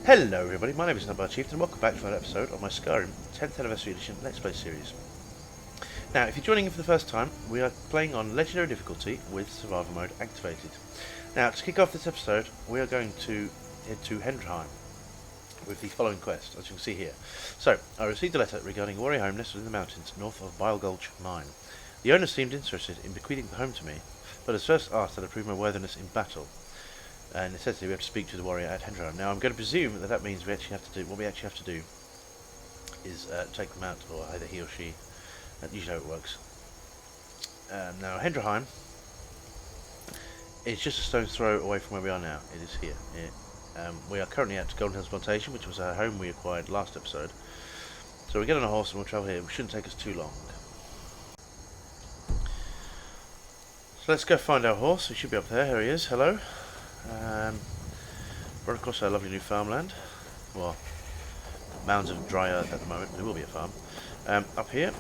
Hello everybody, my name is Nutbar Chieftain and welcome back to another episode of my Skyrim 10th Anniversary Edition Let's Play series. Now, if you're joining in for the first time, we are playing on Legendary difficulty with Survival Mode activated. Now, to kick off this episode, we are going to head to Hendraheim with the following quest, as you can see here. So, I received a letter regarding a warrior home nestled in the mountains north of Bile Gulch Mine. The owner seemed interested in bequeathing the home to me, but has first asked that I prove my worthiness in battle. And it says here we have to speak to the warrior at Hendraheim. Now I'm going to presume that means we actually have to do what we actually have to do is take them out, or either he or she. That's usually how it works. Now Hendraheim is just a stone's throw away from where we are now. It is here. We are currently at Golden Hills Plantation, which was our home we acquired last episode. So we get on a horse and we'll travel here. It shouldn't take us too long. So let's go find our horse. He should be up there. Here he is. Hello. Run across our lovely new farmland. Well, mounds of dry earth at the moment. There will be a farm. Up here,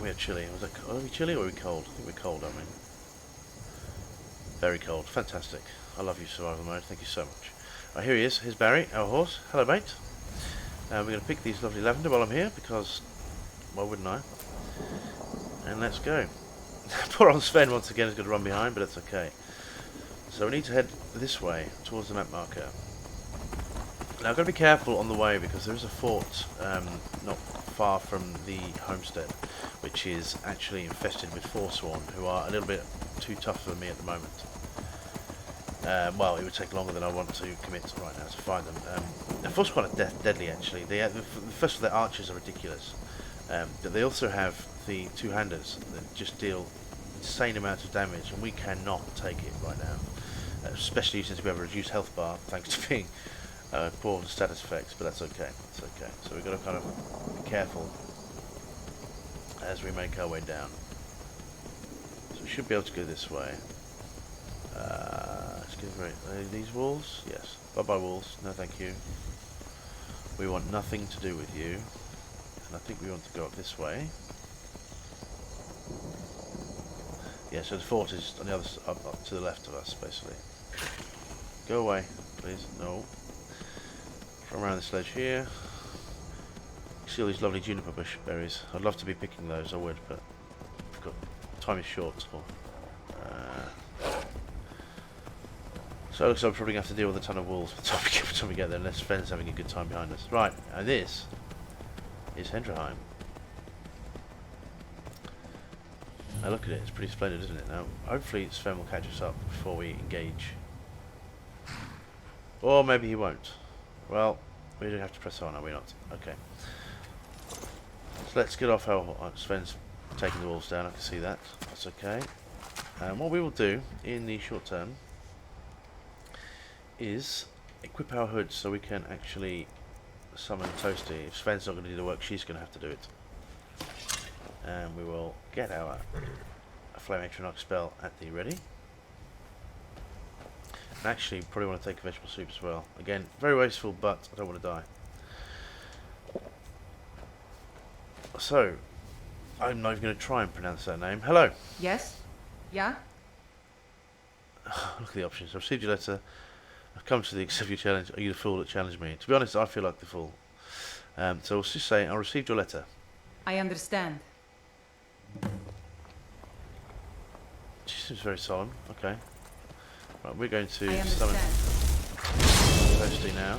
we are chilly. Are we chilly or are we cold? I think we're cold, aren't we? Very cold. Fantastic. I love you, Survival Mode. Thank you so much. Right, here he is. Here's Barry, our horse. Hello, mate. We're going to pick these lovely lavender while I'm here because, why wouldn't I? And let's go. Poor old Sven once again is going to run behind, but that's okay. So we need to head this way, towards the map marker. Now I've got to be careful on the way because there is a fort not far from the homestead, which is actually infested with Forsworn, who are a little bit too tough for me at the moment. Well, it would take longer than I want to commit right now to find them. The Forsworn are deadly actually. First of all, their archers are ridiculous, but they also have the two-handers that just deal insane amounts of damage, and we cannot take it right now. Especially since we have a reduced health bar, thanks to being poor on status effects, but that's okay. It's okay. So we've got to kind of be careful as we make our way down. So we should be able to go this way. Let's get right. Are these walls? Yes. Bye bye walls. No, thank you. We want nothing to do with you, and I think we want to go up this way. Yeah, so the fort is on the other up to the left of us, basically. Go away, please. No. From around this ledge here. See all these lovely juniper bush berries. I'd love to be picking those, I would, but I've got time is short. So it looks like I'm probably going to have to deal with a ton of wolves by the time we get there, unless Sven's having a good time behind us. Right, and this is Hendraheim. Now look at it, it's pretty splendid, isn't it? Now, hopefully Sven will catch us up before we engage. Or maybe he won't. Well, we don't have to press on, are we not? Okay. So let's get off our... Sven's taking the wolves down, I can see that. That's okay. And what we will do in the short term is equip our hoods so we can actually summon Toasty. If Sven's not going to do the work, she's going to have to do it. And we will get our Flame Atronach spell at the ready. And actually, probably want to take a vegetable soup as well. Again, very wasteful, but I don't want to die. So, I'm not even going to try and pronounce that name. Hello. Yes? Yeah? Look at the options. I've received your letter. I've come to the accept your challenge. Are you the fool that challenged me? To be honest, I feel like the fool. So we'll just say, I received your letter. I understand. She seems very solemn. Okay. Right, we're going to I summon understand. Toasty now.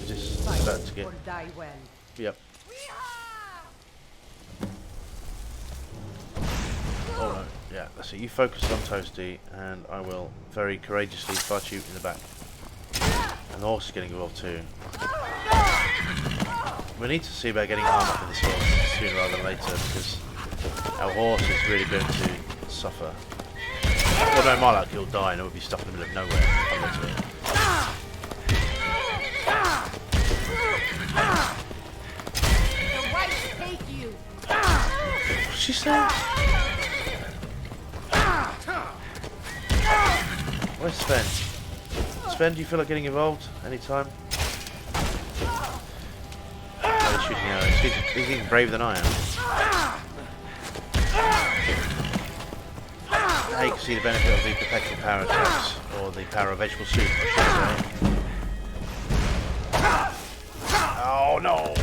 This is about to get... Or die well. Yep. Alright, yeah, that's it. You focus on Toasty, and I will very courageously fight you in the back. And the horse is getting involved too. We need to see about getting arm up in this horse sooner rather than later, because our horse is really going to suffer. Well, no, my luck, he'll die and it will be stuck in the middle of nowhere. The whites take you. What's she saying? Where's Sven? Sven, do you feel like getting involved anytime? Oh, he's shooting arrows. He's even braver than I am. Now you can see the benefit of the perpetual power attacks, or the power of vegetable soup, I should say. no!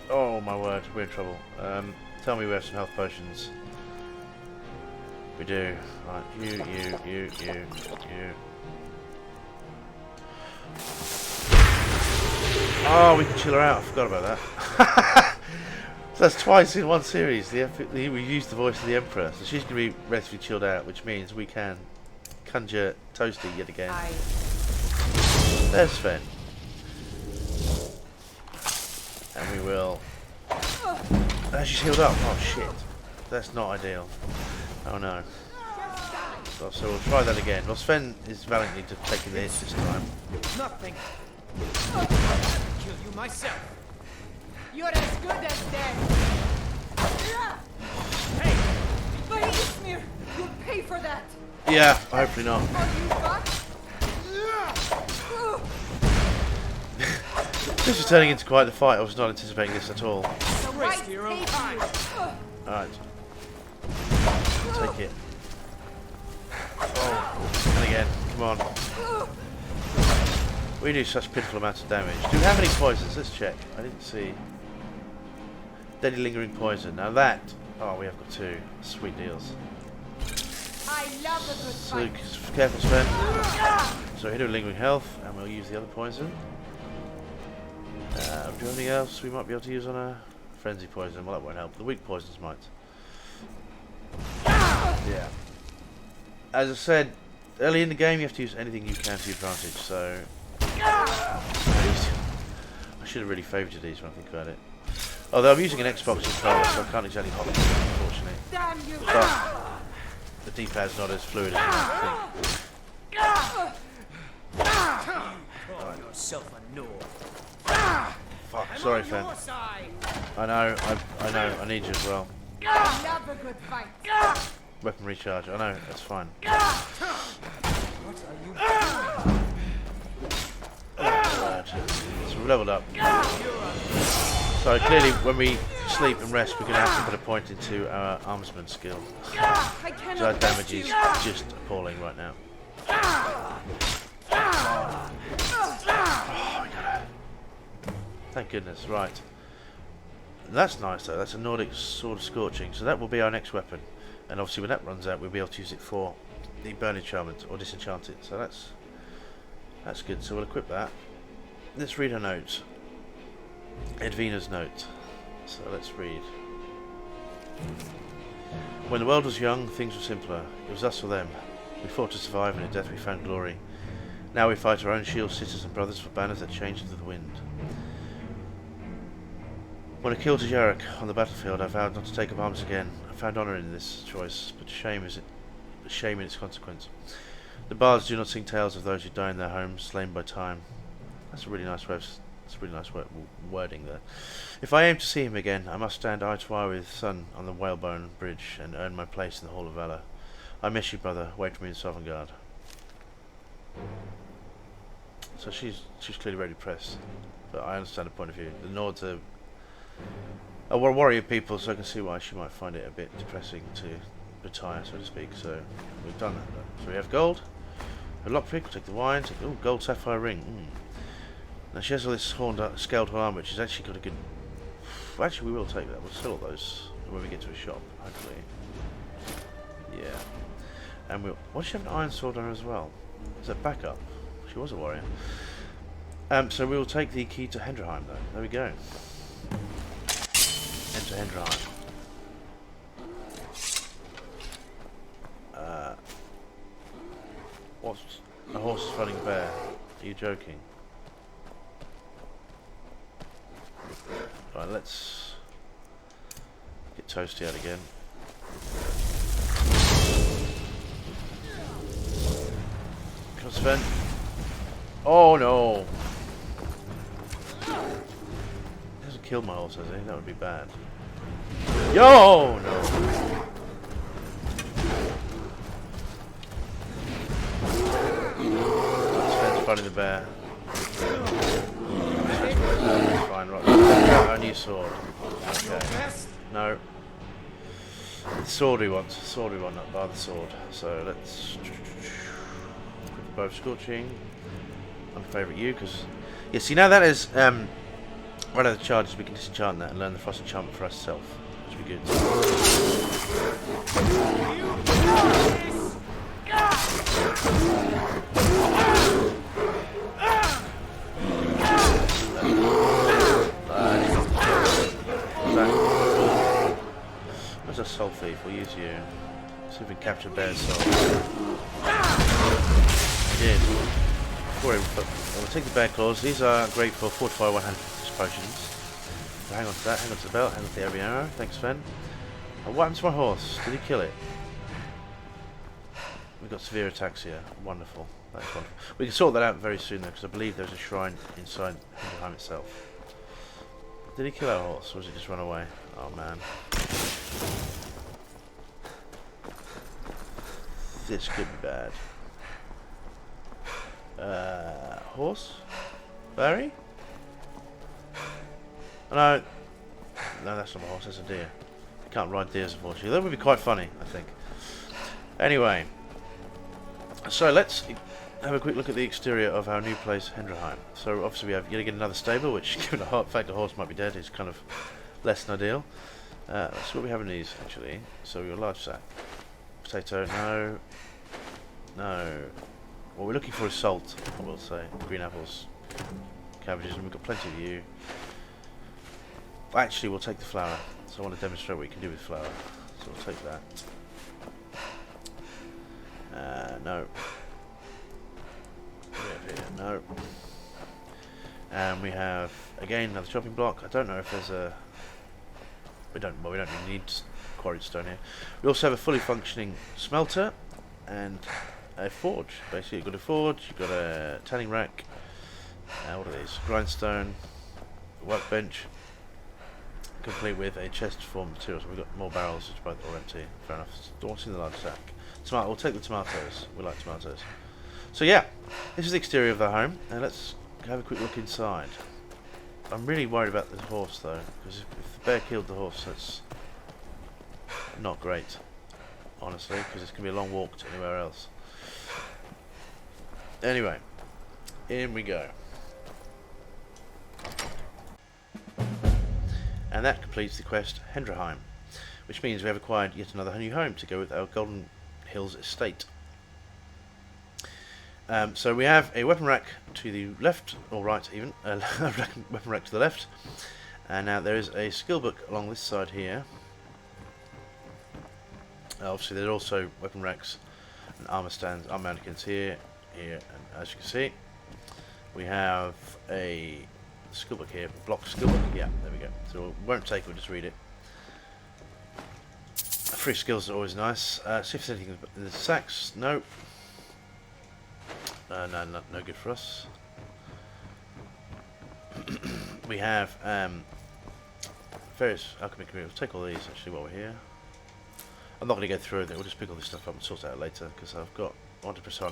Oh my word, we're in trouble. Tell me we have some health potions. We do. Right, you. Oh, we can chill her out. I forgot about that. So that's twice in one series. We used the voice of the Emperor, so she's going to be relatively chilled out, which means we can conjure Toasty yet again. There's Sven. And we will... she's healed up. Oh shit. That's not ideal. Oh no. So we'll try that again. Well, Sven is valiantly taking the hits this time. Nothing. I'll kill you myself. You're as good as dead. Hey! Vladimir, you'll pay for that. Yeah, hopefully not. Are you fucked? This is turning into quite the fight. I was not anticipating this at all. The Race right to your own take kind. you. Alright. Take it. Oh, and again. Come on. We do such pitiful amounts of damage. Do we have any poisons? Let's check. I didn't see. Deadly lingering poison. Now that... Oh, we have got 2. Sweet deals. I love a good So, fight. careful, Sven. So, here do lingering health, and we'll use the other poison. Do we have anything else we might be able to use on a frenzy poison? Well, that won't help. The weak poisons might. Yeah. As I said, early in the game, you have to use anything you can to your advantage, so... I should have really favoured these when I think about it. Although I'm using an Xbox controller, so I can't exactly hold it, unfortunately. Damn you. But the D-pad's not as fluid as you might think. Call yourself a Nord. Fuck, sorry, Fen. Your side. I know, I need you as well. I love a good fight. Weapon recharge, I know, that's fine. What are you doing? So we've leveled up. So clearly when we sleep and rest we're going to have to put a point into our armsman skill. I So our cannot damage rescue. is just appalling right now. Thank goodness, right. That's nice though, that's a Nordic Sword of Scorching, so that will be our next weapon. And obviously when that runs out we'll be able to use it for the Burn Enchantment or Disenchant it, so that's good, so we'll equip that. Let's read her note. Eydvina's note. So let's read. When the world was young, things were simpler. It was us or them. We fought to survive, and in death we found glory. Now we fight our own shield, sisters and brothers, for banners that change into the wind. When I killed Jarek on the battlefield, I vowed not to take up arms again. I found honour in this choice, but shame in its consequence. The bards do not sing tales of those who die in their homes, slain by time. That's a really nice way. That's a really nice wording there. If I aim to see him again, I must stand eye to eye with his son on the Whalebone Bridge and earn my place in the Hall of Valor. I miss you, brother. Wait for me in Sovngarde. So she's clearly very depressed, but I understand the point of view. The Nords are warrior people, so I can see why she might find it a bit depressing to retire, so to speak. So we've done that though. So we have gold, a lockpick, we'll take the wine, oh, gold sapphire ring. Now she has all this scaled armor, which has actually got a good... Well, actually we will take that, we'll sell all those when we get to a shop, hopefully. Yeah. And we'll... What, does she have an iron sword on her as well? Is that backup? She was a warrior. So we will take the key to Hendraheim though. There we go. Enter Hendraheim. What's a horse is fighting a bear? Are you joking? Right, let's get Toasty out again. Come on, Sven. Oh no! He hasn't killed my horse, has he? That would be bad. Yo! No! Sven's fighting the bear. Fine, right. Only a sword. Okay. No. The sword we want. Sword we want, not by the sword. So let's... Both Scorching. unfavourite you, because... Yeah, see, now that is... right out of the charges, we can disenchant that and learn the frost enchantment for ourselves, which would be good. Where's our soul thief? We'll use you. See if we can capture Bear's soul. We did. We'll take the bear claws. These are great for fortify 100 potions. So hang on to that, hang on to the belt, hang on to the heavy arrow. Thanks, Sven. And what happened to my horse? Did he kill it? We've got severe attacks here. Wonderful. That's wonderful. We can sort that out very soon though, because I believe there's a shrine inside Hendraheim itself. Did he kill our horse, or was it just run away? Oh man. This could be bad. Horse? Barry? No. No, that's not a horse, that's a deer. You can't ride deers, unfortunately. That would be quite funny, I think. Anyway. So, let's have a quick look at the exterior of our new place, Hendraheim. So, obviously we have yet again another stable, which, given the fact the horse might be dead, is kind of less than ideal. Let's see what we have in these, actually. So, we've got a large sack. Potato, no. No. What we're looking for is salt, I will say. Green apples, cabbages, and we've got plenty of you. Actually, we'll take the flour. So I want to demonstrate what you can do with flour. So we'll take that. No. What do we have here? No. And we have, again, another chopping block. I don't know if there's a... we don't really need quarried stone here. We also have a fully functioning smelter and a forge. Basically, you've got a forge, you've got a tanning rack, what are these? Grindstone, workbench, complete with a chest for materials. We've got more barrels, which both are empty. Fair enough. What's in the large sack? We'll take the tomatoes. We like tomatoes. So yeah, this is the exterior of the home, and let's have a quick look inside. I'm really worried about the horse though, because if the bear killed the horse, that's not great, honestly, because it's going to be a long walk to anywhere else. Anyway, in we go. And that completes the quest Hendraheim, which means we have acquired yet another new home to go with our Golden Hills estate. So we have a weapon rack to the left, or right even, a weapon rack to the left, and now there is a skill book along this side here. Obviously there are also weapon racks and armor stands, armor mannequins here, and as you can see, we have a skill book here, block skill book, yeah, there we go. So we won't take it, we'll just read it. Free skills are always nice. See if there's anything in the sacks. No. No good for us. We have various alchemy communities. We'll take all these actually while we're here. I'm not going to go through it. We'll just pick all this stuff up and sort it out later because I want to press on.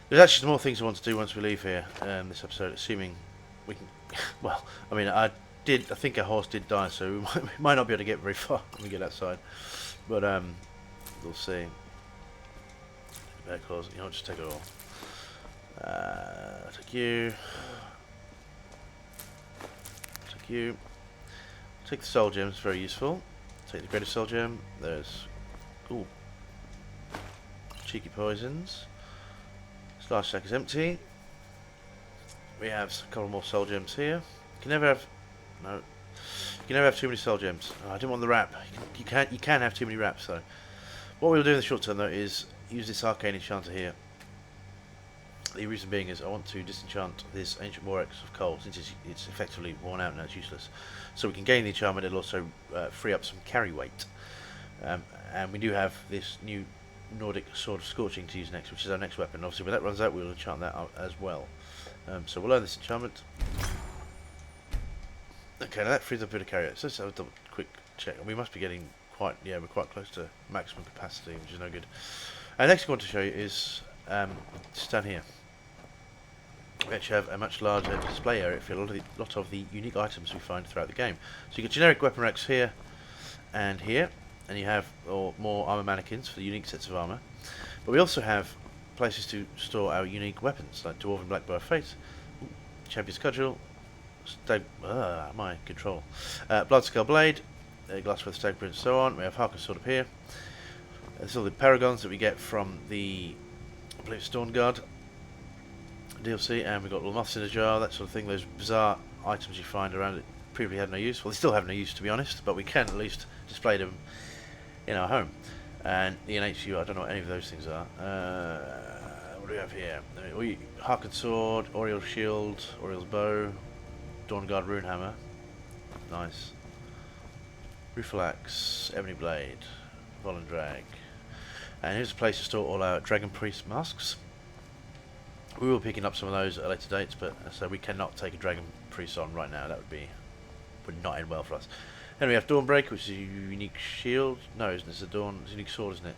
There's actually some more things I want to do once we leave here. This episode, assuming we can. Well, I mean, I think a horse did die, so we might not be able to get very far when we get outside. But we'll see. Bear claws. You know, just take it all. Take you. Take you. Take the soul gems. Very useful. Take the greatest soul gem. There's. Ooh. Cheeky poisons. This large sack is empty. We have a couple more soul gems here. You can never have. No. You can never have too many soul gems. Oh, I didn't want the wrap. You can have too many wraps though. What we'll do in the short term though is use this arcane enchanter here. The reason being is I want to disenchant this ancient Morex of coal since it's effectively worn out and now it's useless. So we can gain the enchantment. It'll also free up some carry weight. And we do have this new Nordic Sword of Scorching to use next, which is our next weapon. Obviously when that runs out we'll enchant that out as well. So we'll learn this enchantment. Okay, now that frees up a bit of carry weight. So let's have a quick check. And we must be getting quite, yeah, we're quite close to maximum capacity, which is no good. And next thing I want to show you is just down here. We actually have a much larger display area for a lot of the unique items we find throughout the game. So you get generic weapon racks here and here, and you have more armor mannequins for the unique sets of armor. But we also have places to store our unique weapons, like Dwarven Blackbar Fate, Champion's Cudgel, my control, Bloodscale Blade, Glassworth Stagprint, and so on. We have Harker's Sword up here. There's all the paragons that we get from the, I believe, Stormguard DLC, and we've got little moths in a jar, that sort of thing. Those bizarre items you find around it previously had no use. Well, they still have no use, to be honest, but we can at least display them in our home. And the NHU, I don't know what any of those things are. What do we have here? Harkened Sword, Oriel's Shield, Oriel's Bow, Dawnguard Runehammer. Nice. Rufalax, Ebony Blade, Volandrag. And here's a place to store all our Dragon Priest masks. We will be picking up some of those at a later date, but so we cannot take a Dragon Priest on right now. That would not end well for us. Then we have Dawnbreaker, which is a unique shield. No, isn't it? It's a unique sword, isn't it?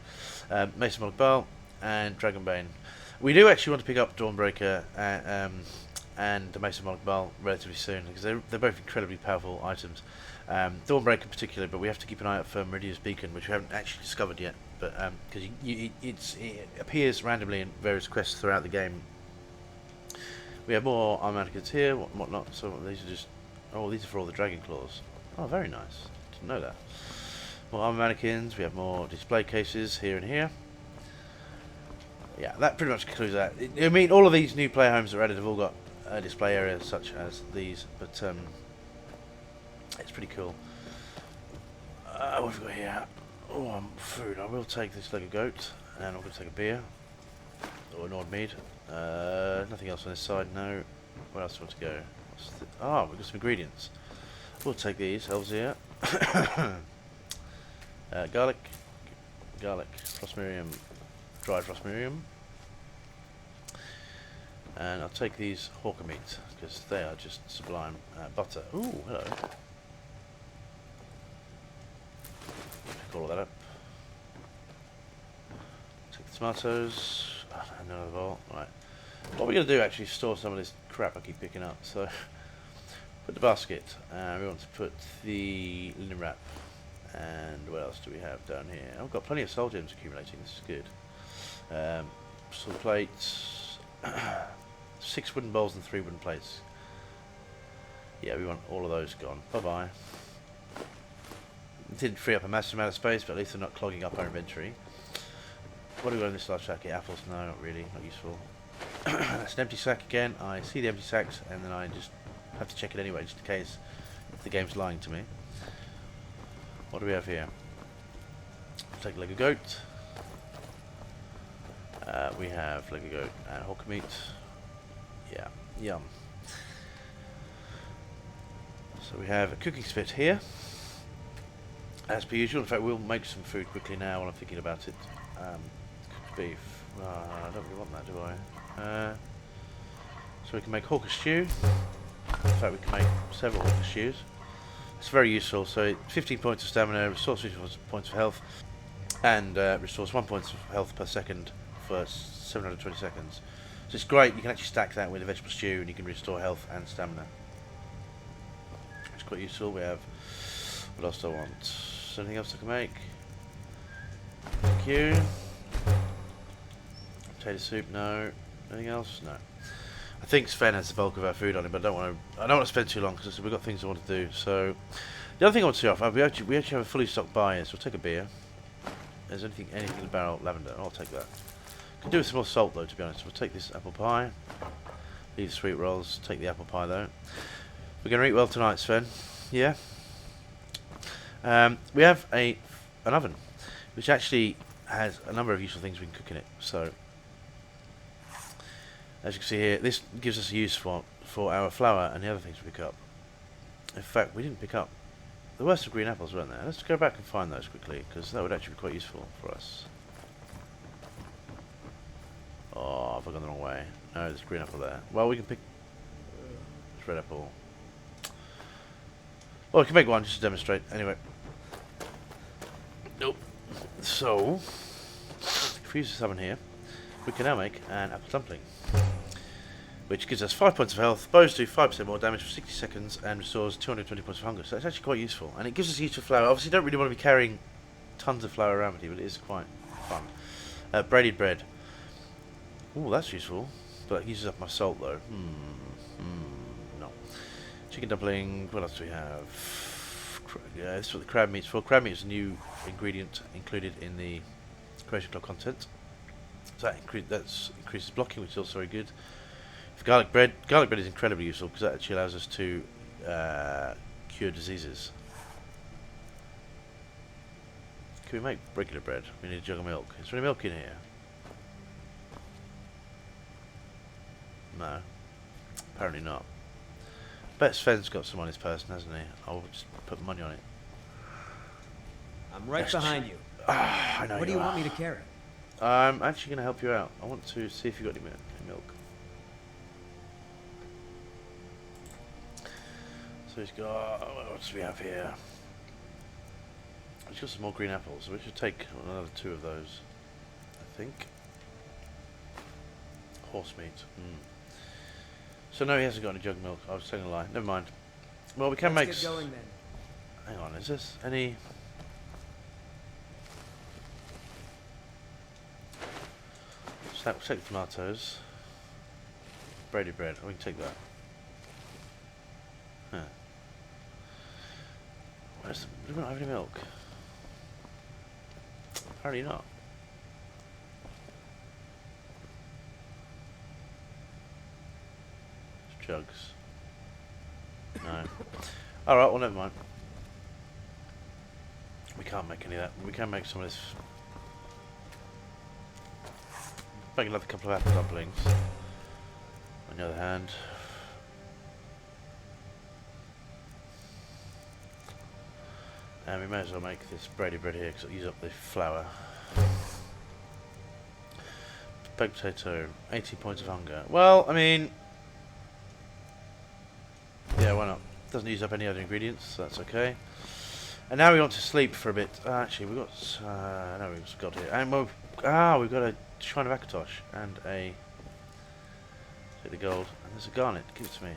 Mason Moloch Bale and Dragonbane. We do actually want to pick up Dawnbreaker and the Mason Moloch Bale relatively soon, because they're both incredibly powerful items. Dawnbreaker in particular, but we have to keep an eye out for Meridia's Beacon, which we haven't actually discovered yet. But because it appears randomly in various quests throughout the game. We have more armor mannequins here, whatnot. So these are just, these are for all the dragon claws. Oh, very nice. Didn't know that. More armor mannequins. We have more display cases here and here. Yeah, that pretty much concludes that. I mean, all of these new player homes that are added have all got display areas such as these, but it's pretty cool. What have we got here? Oh, food. I will take this leg of goat, and I'm going to take a beer or an odd mead. Nothing else on this side. No. Where else do I want to go? We've got some ingredients. We'll take these elves here. Garlic, Frostmirium, dried Frostmirium, and I'll take these hawker meat because they are just sublime. Butter. Ooh, hello. Pick all of that up. Take the tomatoes and another bowl. Right. What we're going to do actually is store some of this crap I keep picking up. So. Put the basket, we want to put the linen wrap, and what else do we have down here? I've got plenty of soul gems accumulating, this is good. Soul plates, 6 wooden bowls and 3 wooden plates. Yeah, we want all of those gone. Bye bye. It didn't free up a massive amount of space, but at least they're not clogging up our inventory. What do we got in this large sack here? Apples? No, not really, not useful. That's an empty sack again. I see the empty sacks, and then I just have to check it anyway, just in case the game's lying to me. What do we have here? Take a leg of goat. We have leg of goat and hawker meat. Yeah, yum. So we have a cooking spit here, as per usual. In fact, we'll make some food quickly now while I'm thinking about it. Cooked beef. I don't really want that, do I? So we can make hawker stew. In fact, we can make several hawker stews. It's very useful. So 15 points of stamina, restores 15 points of health, and restores 1 point of health per second for 720 seconds. So it's great. You can actually stack that with a vegetable stew, and you can restore health and stamina. It's quite useful. We have, what else do I want? Is there anything else I can make? Thank you. Potato soup, no. Anything else? No. I think Sven has the bulk of our food on him, but I don't want to spend too long because we've got things I want to do. So the other thing I want to see off, we actually have a fully stocked buy here, so we'll take a beer. There's anything in the barrel? Lavender. I'll take that. Could do with some more salt though, to be honest. We'll take this apple pie. Leave the sweet rolls. Take the apple pie though. We're going to eat well tonight, Sven. Yeah. We have an oven, which actually has a number of useful things we can cook in it. So, as you can see here, this gives us a use for our flour and the other things we pick up. In fact, we didn't pick up. There were some green apples, weren't there? Let's go back and find those quickly, because that would actually be quite useful for us. Oh, have I gone the wrong way? No, there's a green apple there. Well, we can pick this red apple. Well, we can make one just to demonstrate. Anyway. Nope. So, if we use this oven here, we can now make an apple dumpling, which gives us 5 points of health, bows do 5% more damage for 60 seconds, and restores 220 points of hunger. So it's actually quite useful, and it gives us useful flour. Obviously, you don't really want to be carrying tons of flour around with you, but it is quite fun. Braided bread. Oh, that's useful. But it uses up my salt though. No. Chicken dumpling. What else do we have? Yeah, this is what the crab meat's for. Crab meat is a new ingredient included in the Creation Club content. So that increases blocking, which is also very good. For garlic bread is incredibly useful because that actually allows us to cure diseases. Can we make regular bread? We need a jug of milk. Is there any milk in here? No. Apparently not. Bet Sven's got some on his person, hasn't he? I'll just put money on it. I'm right behind you. I know What do you want me to carry? I'm actually going to help you out. I want to see if you got any milk. So he's got... what do we have here? He's got some more green apples, so we should take another 2 of those, I think. Horse meat. So no, he hasn't got any jug milk. I was telling a lie. Never mind. Well, we can Let's get going then. Hang on, is this any... So we'll take the tomatoes. Brady bread. We can take that. Huh. We don't have any milk. Apparently not. Jugs. No. Alright, well never mind. We can't make any of that. We can make some of this. Make another couple of apple dumplings. On the other hand. And we may as well make this Brady bread here because it'll use up the flour. Baked potato, 18 points of hunger. Well, I mean... yeah, why not? Doesn't use up any other ingredients, so that's okay. And now we want to sleep for a bit. Actually, we've got... no, we've got here. And we've got a Shrine of Akatosh and a... take the gold. And there's a garnet. Give it to me.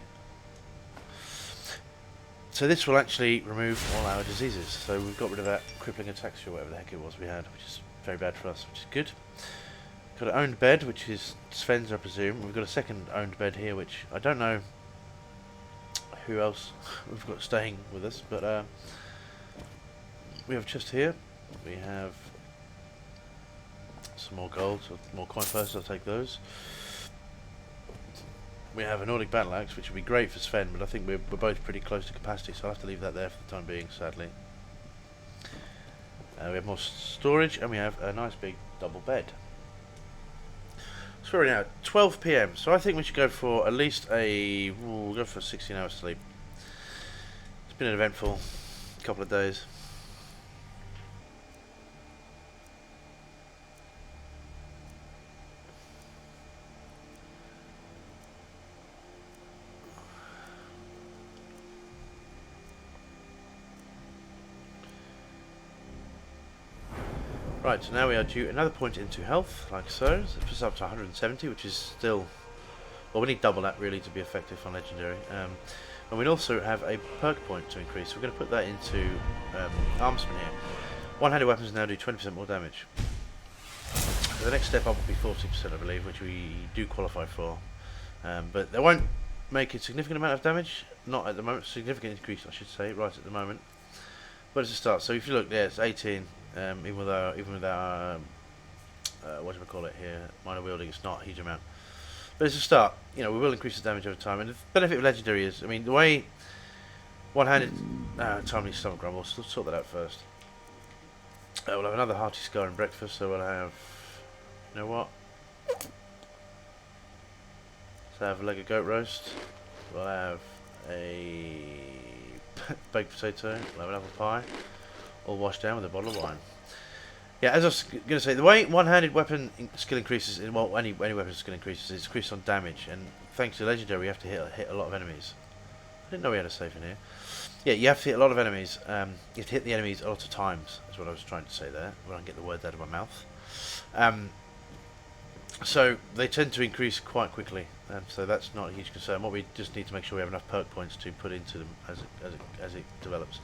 So this will actually remove all our diseases. So we've got rid of that crippling ataxia, or whatever the heck it was we had, which is very bad for us, which is good. Got an owned bed, which is Sven's, I presume. We've got a second owned bed here, which I don't know who else we've got staying with us, but we have a chest here. We have some more gold, so more coin purses, I'll take those. We have a Nordic battle axe, which would be great for Sven, but I think we're both pretty close to capacity, so I'll have to leave that there for the time being, sadly. We have more storage, and we have a nice big double bed. So we're now 12 PM, so I think we should go for at least we'll go for 16 hours sleep. It's been an eventful couple of days. Right, so now we are due another point into health, like so. So it puts us up to 170, which is still... well, we need double that, really, to be effective on Legendary. And we also have a perk point to increase. We're going to put that into Armsman here. One-handed weapons now do 20% more damage. So the next step up will be 40%, I believe, which we do qualify for. But they won't make a significant amount of damage. Not at the moment. Significant increase, I should say, right at the moment. But it's a start. So if you look there, it's 18. Even with our what do we call it here, minor wielding, it's not a huge amount, but it's a start. You know, we will increase the damage over time, and the benefit of Legendary is, I mean, the way one-handed timely stomach grumble. So let's sort that out first. We'll have another hearty Skyrim breakfast, so we'll have, you know what? So have a leg of goat roast. We'll have a baked potato. We'll have an apple pie. All washed down with a bottle of wine. Yeah, as I was going to say, the way one-handed weapon skill increases, well, any weapon skill increases, is increased on damage, and thanks to Legendary, we have to hit a lot of enemies. I didn't know we had a safe in here. Yeah, you have to hit a lot of enemies. You have to hit the enemies a lot of times, is what I was trying to say there, when I get the words out of my mouth. So they tend to increase quite quickly, and so that's not a huge concern. What we just need to make sure we have enough perk points to put into them as it develops.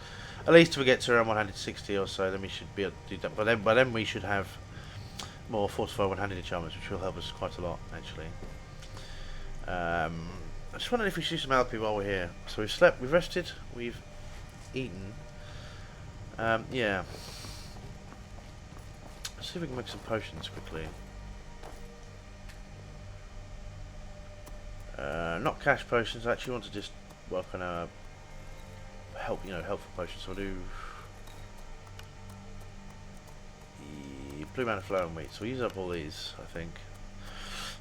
At least if we get to around 160 or so, then we should be able to do that. By then we should have more fortified one-handed enchantments, which will help us quite a lot, actually. I just wondered if we should do some LP while we're here. So we've slept, we've rested, we've eaten. Yeah. Let's see if we can make some potions quickly. Not cash potions. I actually want to just work on a helpful potions. So I'll do the blue mana flower and wheat. So we'll use up all these, I think.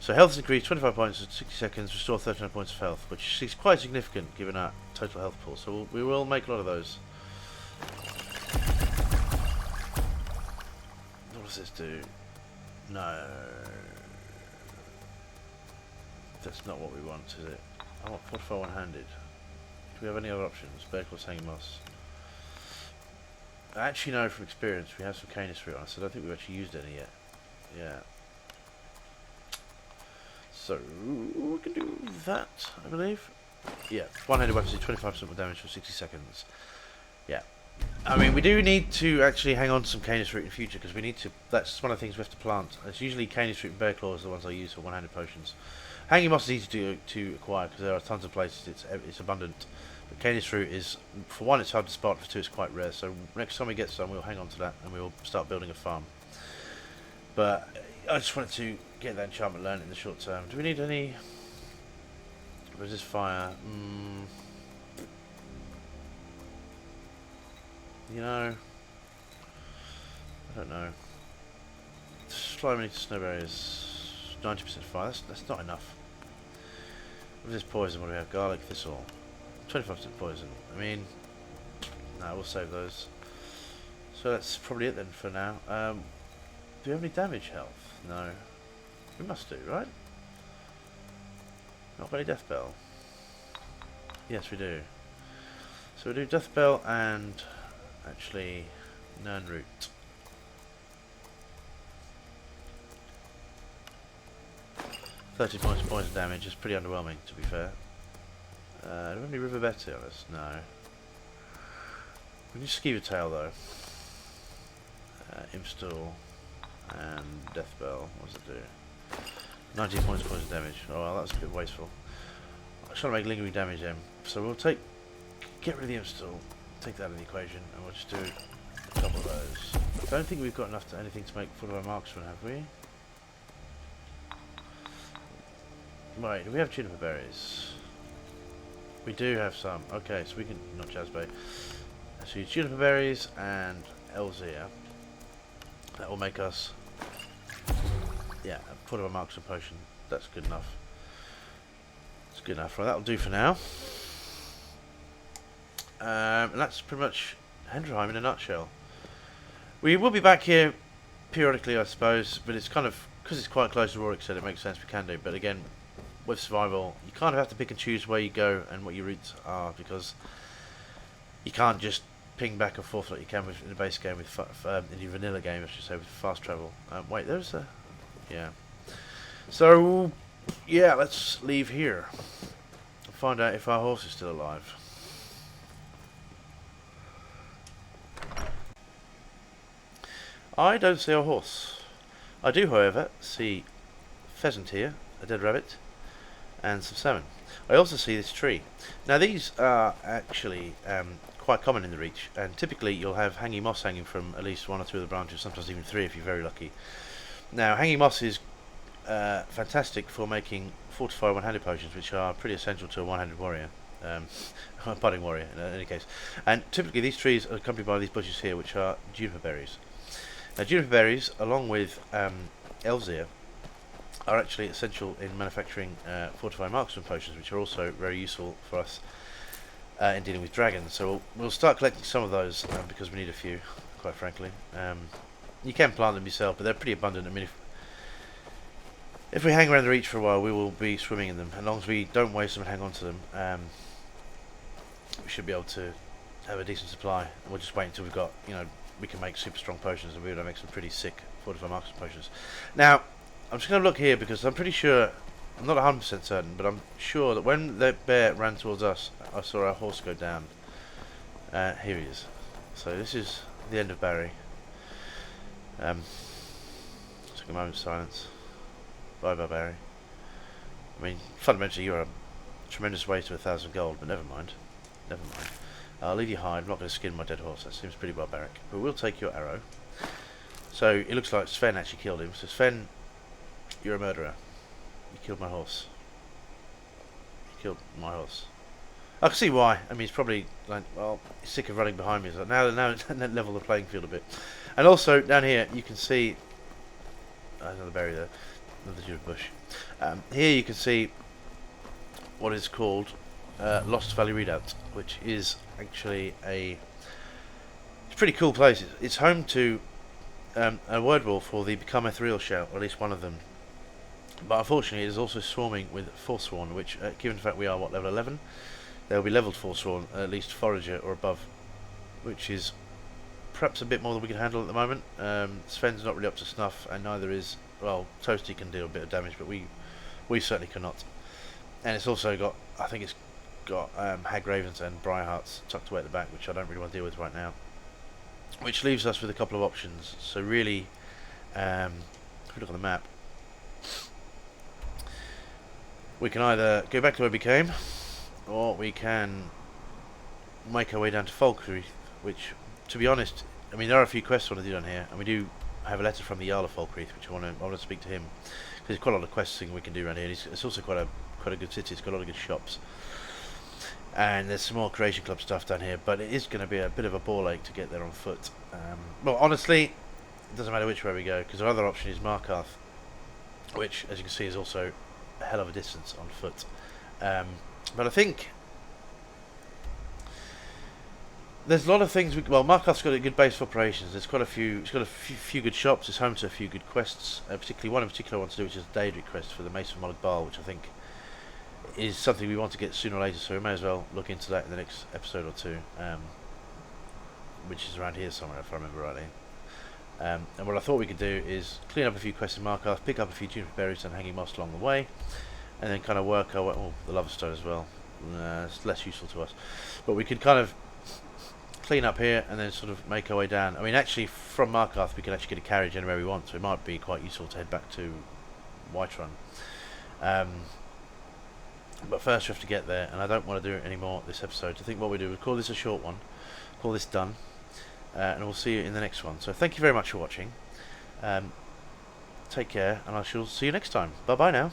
So health is increased 25 points in 60 seconds, restore 39 points of health, which is quite significant given our total health pool. So we will make a lot of those. What does this do? No. That's not what we want, is it? I want fortify one-handed. Do we have any other options? Bear Claws, Hanging Moss. I actually know from experience we have some Canis fruit on us. I don't think we've actually used any yet. Yeah. So we can do that, I believe. Yeah, one-handed weapons do 25% more damage for 60 seconds. Yeah. I mean, we do need to actually hang on to some Canis fruit in the future because we need to. That's one of the things we have to plant. It's usually Canis fruit and Bear Claws are the ones I use for one-handed potions. Hanging Moss is easy to acquire because there are tons of places it's abundant. But Canis fruit is, for one, it's hard to spot. For two, it's quite rare. So next time we get some, we'll hang on to that and we'll start building a farm. But I just wanted to get that enchantment learned in the short term. Do we need any resist fire? You know, I don't know. Slime to snowberries, 90% fire. That's not enough. Resist poison. What do we have? Garlic, thistle, 25% poison. I mean, no, we'll save those. So that's probably it then for now. Do we have any damage health? No. We must do, right? Not got any death bell. Yes, we do. So we do death bell and actually Nern root. £30 points of poison damage is pretty underwhelming, to be fair. Do we have any river betty on us? No. We need Skeever Tail though. Imstool and Death Bell. What does it do? 19 points of poison damage. Oh well, that's a bit wasteful. I'm trying to make lingering damage then. So we'll get rid of the Imstool, take that out of the equation, and we'll just do a couple of those. I don't think we've got anything to make Fortified Marksman, have we? Right, do we have juniper berries? We do have some. Okay, so we can, not jazzbait. So use juniper berries and Elzea. That will make us, yeah, a Fortified Marksman potion. That's good enough. It's good enough. Right, that'll do for now. And that's pretty much Hendraheim in a nutshell. We will be back here periodically, I suppose, but it's kind of, because it's quite close to Rorik said, it makes sense we can do. But again, with survival, you kind of have to pick and choose where you go and what your routes are, because you can't just ping back and forth like you can in a base game, with in your vanilla game, I should say, with fast travel. Wait, there's a, yeah. So, yeah, let's leave here and find out if our horse is still alive. I don't see a horse. I do, however, see pheasant here, a dead rabbit, and some salmon. I also see this tree. Now these are actually quite common in the Reach, and typically you'll have hanging moss hanging from at least one or two of the branches, sometimes even three if you're very lucky. Now hanging moss is fantastic for making fortified one-handed potions, which are pretty essential to a one-handed warrior, a budding warrior in any case. And typically these trees are accompanied by these bushes here, which are juniper berries. Now juniper berries, along with Elzea, are actually essential in manufacturing fortified marksman potions, which are also very useful for us in dealing with dragons. So we'll start collecting some of those because we need a few, quite frankly. You can plant them yourself, but they're pretty abundant. I mean, if we hang around the Reach for a while, we will be swimming in them. As long as we don't waste them and hang on to them, we should be able to have a decent supply. And we'll just wait until we've got, we can make super strong potions, and we're going to make some pretty sick fortified marksman potions. Now, I'm just going to look here because I'm pretty sure, I'm not 100% certain, but I'm sure that when the bear ran towards us, I saw our horse go down. Here he is. So this is the end of Barry. So Took a moment's silence. Bye, Barbarian. I mean, fundamentally you're a tremendous waste of 1,000 gold, but never mind. Never mind. I'll leave you hide. I'm not going to skin my dead horse. That seems pretty barbaric. But we'll take your arrow. So it looks like Sven actually killed him. So Sven, you're a murderer. You killed my horse. You killed my horse. I can see why. I mean, he's probably like, well, he's sick of running behind me. So now level the playing field a bit. And also down here you can see another berry there, another jewel bush. Here you can see what is called Lost Valley Redoubt, which is actually it's a pretty cool place. It's home to a word wall for the Become Ethereal shout, or at least one of them. But unfortunately, it is also swarming with Forsworn, which, given the fact we are level 11, there will be leveled Forsworn, at least Forager or above, which is perhaps a bit more than we can handle at the moment. Sven's not really up to snuff, and neither is, well, Toasty can deal a bit of damage, but we certainly cannot. And it's also got, I think it's got Hag Ravens and Briarhearts tucked away at the back, which I don't really want to deal with right now. Which leaves us with a couple of options. So really, if we look on the map, we can either go back to where we came, or we can make our way down to Falkreath, which, to be honest, I mean, there are a few quests I want to do down here, and we do have a letter from the Jarl of Falkreath, which I want to speak to him, because there's quite a lot of questing we can do around here. It's also quite a good city. It's got a lot of good shops, and there's some more Creation Club stuff down here, but it is going to be a bit of a ball ache to get there on foot. Well, honestly, it doesn't matter which way we go, because our other option is Markarth, which, as you can see, is also a hell of a distance on foot. But I think there's a lot of things. Well, Markarth's got a good base of operations. There's quite a few. It's got a few good shops. It's home to a few good quests. Particularly one in particular I want to do, which is a Daedric quest for the Mace of Moloch Baal, which I think is something we want to get sooner or later. So we may as well look into that in the next episode or two, which is around here somewhere, if I remember rightly. And what I thought we could do is clean up a few quests in Markarth, pick up a few juniper berries and hanging moss along the way, and then kind of work our way. Oh, the lava stone as well. It's less useful to us, but we could kind of clean up here and then sort of make our way down. I mean, actually, from Markarth we can actually get a carriage anywhere we want, so it might be quite useful to head back to Whiterun. But first we have to get there, and I don't want to do it anymore this episode. I think what we do is call this a short one, call this done, and we'll see you in the next one. So thank you very much for watching. Take care, and I shall see you next time. Bye bye now.